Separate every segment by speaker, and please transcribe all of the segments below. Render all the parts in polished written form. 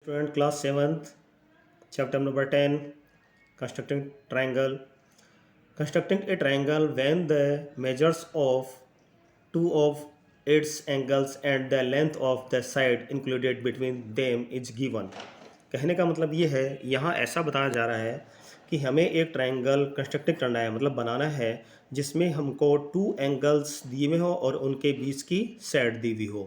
Speaker 1: Student class 7th, chapter number 10, constructing triangle. Constructing a triangle when the measures of two of its angles and the length of the side included between them is given. कहने का मतलब ये है, यहाँ ऐसा बताया जा रहा है कि हमें एक ट्रायंगल कंस्ट्रक्ट करना है, मतलब बनाना है, जिसमें हमको टू एंगल्स दिए हुए हो और उनके बीच की साइड दी हुई हो।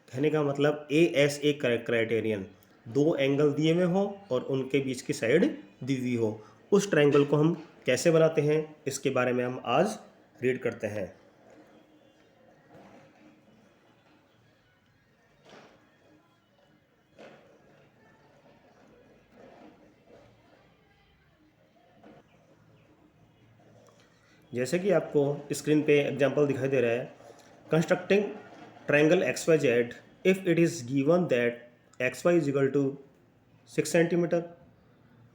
Speaker 1: कहने का मतलब ए एस ए क्राइटेरियन, दो एंगल दिए हुए हो और उनके बीच की साइड दी हुई हो। उस ट्रायंगल को हम कैसे बनाते हैं, इसके बारे में हम आज रीड करते हैं। जैसे कि आपको स्क्रीन पे एग्जांपल दिखाई दे रहा है, constructing triangle X Y Z if it is given that X Y is equal to 6 centimetre,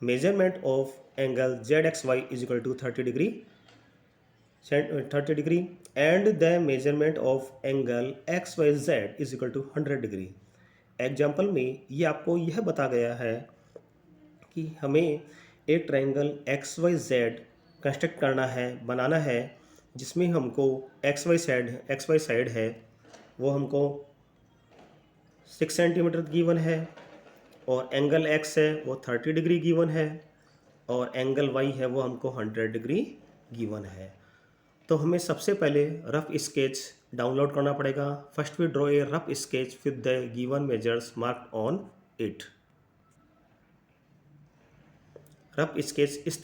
Speaker 1: measurement of angle Z X Y is equal to 30 degree and the measurement of angle X Y Z is equal to 100 degree. Example में ये आपको यह बता गया है कि हमें एक triangle X Y Z construct करना है, बनाना है, जिसमें हमको एक्स वाई साइड है वो हमको 6 सेंटीमीटर गिवन है और एंगल एक्स है वो 30 डिग्री गिवन है और एंगल वाई है वो हमको 100 डिग्री गिवन है। तो हमें सबसे पहले रफ स्केच डाउनलोड करना पड़ेगा। First we draw a rough sketch with the given measures marked on it. Rough sketch इस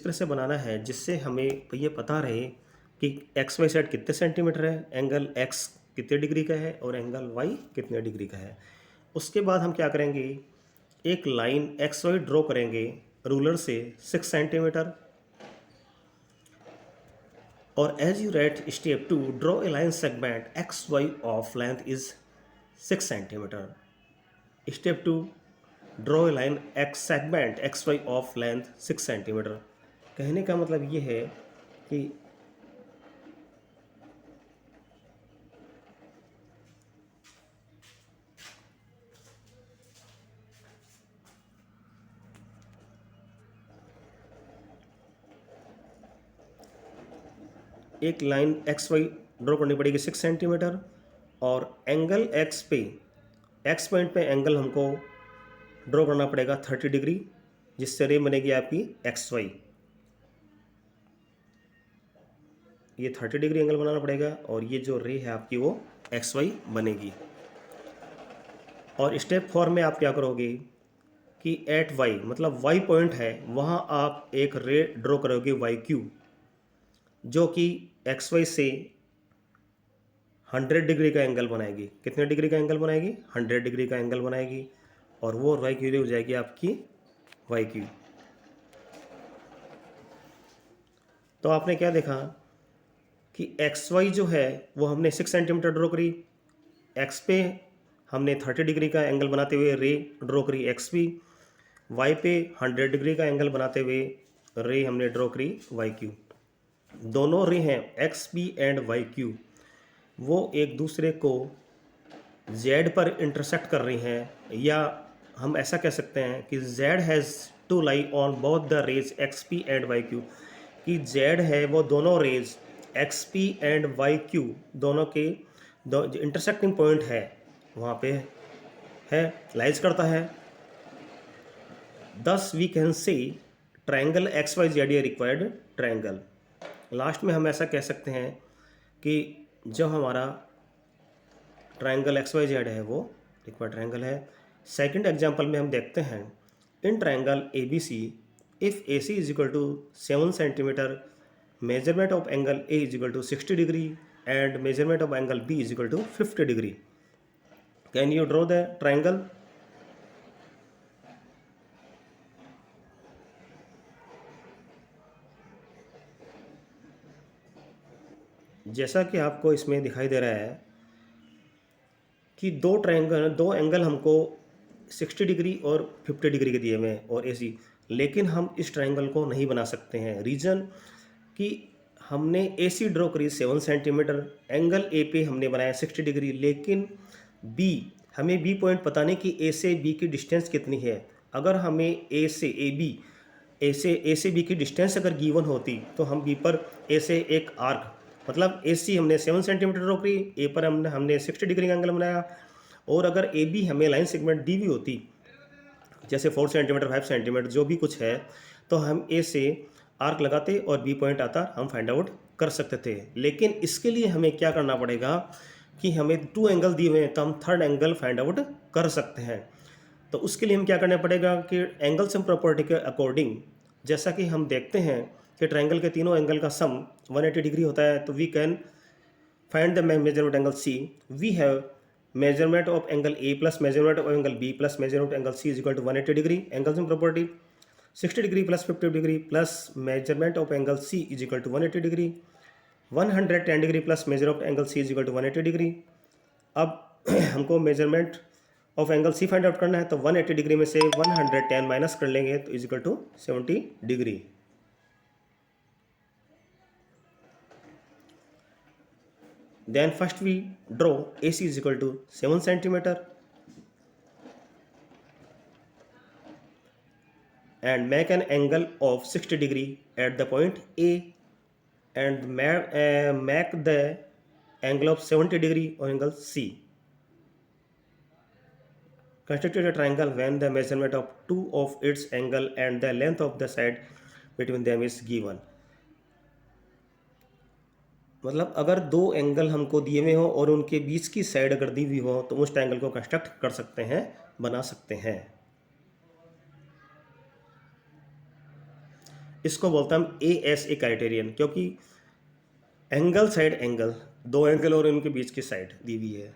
Speaker 1: तरह से बनाना है जिससे हमें ये पता रहे कि एक्स वाई साइड कितने सेंटीमीटर है, एंगल एक्स कितने डिग्री का है और एंगल वाई कितने डिग्री का है। उसके बाद हम क्या करेंगे, एक लाइन एक्स वाई ड्रॉ करेंगे रूलर से 6 सेंटीमीटर, और as you write step 2 draw a line segment X Y of length is 6 centimetre. Step 2 draw a line X segment X Y of length 6 centimetre. कहने का मतलब ये है कि एक लाइन एक्स वाई ड्रॉ करनी पड़ेगी 6 सेंटीमीटर और एंगल एक्स पे, एक्स पॉइंट पे एंगल हमको ड्रॉ करना पड़ेगा 30 डिग्री, जिससे रे बनेगी आपकी एक्स वाई। ये 30 डिग्री एंगल बनाना पड़ेगा और ये जो रे है आपकी वो एक्स वाई बनेगी। और स्टेप 4 में आप क्या करोगे कि एट वाई, मतलब वाई पॉइंट है, वहाँ आप एक रे ड्रॉ करोगे वाई क्यू, जो कि एक्स वाई से 100 डिग्री का एंगल बनाएगी। कितने डिग्री का एंगल बनाएगी? 100 डिग्री का एंगल बनाएगी और वो वाई क्यू हो जाएगी आपकी वाई क्यू। तो आपने क्या देखा कि एक्स वाई जो है वो हमने 6 सेंटीमीटर ड्रॉ करी, एक्स पे हमने 30 डिग्री का एंगल बनाते हुए रे ड्रॉ करी एक्स पी, वाई पे 100 डिग्री का एंगल बनाते हुए रे हमने ड्रॉ करी वाई क्यू। दोनों रे हैं X P and Y Q, वो एक दूसरे को जेड पर इंटरसेक्ट कर रही हैं, या हम ऐसा कह सकते हैं कि Z has to lie on both the rays X P and Y Q, कि जेड है वो दोनों rays X P and Y Q दोनों के जो इंटरसेक्टिंग पॉइंट है वहाँ पे है, लाइज करता है। Thus we can see triangle X Y Z a required triangle. Last में हम ऐसा कह सकते हैं कि जो हमारा ट्रायंगल एक्स वाई जेड है वो रिक्वायर्ड ट्रायंगल है। सेकंड एग्जांपल में हम देखते हैं, in triangle A B C if A C is equal to 7 centimetre, measurement of angle A is equal to 60 degree and measurement of angle B is equal to 50 degree. Can you draw the triangle? जैसा कि आपको इसमें दिखाई दे रहा है कि दो एंगल हमको 60 डिग्री और 50 डिग्री के दिए हुए हैं और ऐसी, लेकिन हम इस ट्रायंगल को नहीं बना सकते हैं। रीज़न कि हमने ए सी ड्रॉ करी 7 सेंटीमीटर, एंगल ए पे हमने बनाया 60 डिग्री, लेकिन बी हमें बी पॉइंट पता नहीं कि ए से बी की डिस्टेंस कितनी है। अगर हमें ए से बी की डिस्टेंस अगर गिवन होती तो हम बी पर ए से एक आर्क, मतलब ए सी हमने 7 सेंटीमीटर ड्रॉ करी, ए पर हमने 60 डिग्री का एंगल बनाया। और अगर ए बी हमें लाइन सेगमेंट दी हुई होती, जैसे 4 सेंटीमीटर 5 सेंटीमीटर जो भी कुछ है, तो हम ए से आर्क लगाते और बी पॉइंट आता, हम फाइंड आउट कर सकते थे। लेकिन इसके लिए हमें क्या करना पड़ेगा कि हमें 2 एंगल दिए हुए हैं, तो हम थर्ड एंगल फाइंड आउट कर सकते हैं। तो उसके लिए हम क्या करना पड़ेगा कि एंगल सम प्रॉपर्टी के अकॉर्डिंग, जैसा कि हम देखते हैं कि ट्रायंगल के तीनों एंगल का सम 180 डिग्री होता है, तो we can find the measurement angle C. We have measurement of angle A plus measurement of angle B plus measurement of angle C is equal to 180 degree. Angle sum property 60 degree plus 50 degree plus measurement of angle C is equal to 180 degree. 110 degree plus measure of angle C is equal to 180 degree. अब हमको measurement of angle C find out करना है, तो 180 degree में से 110 minus कर लेंगे तो is equal to 70 degree. Then first we draw AC is equal to 7 centimeter and make an angle of 60 degree at the point A and make the angle of 70 degree on angle C. Construct a triangle when the measurement of two of its angle and the length of the side between them is given. मतलब अगर दो angle हमको दिए हुए हो और उनके बीच की साइड अगर दी हुई हो तो उस ट्रायंगल को कंस्ट्रक्ट कर सकते हैं, बना सकते हैं। इसको बोलते हैं हम ASA क्राइटेरियन, क्योंकि एंगल साइड एंगल, दो एंगल और उनके बीच की साइड दी हुई है।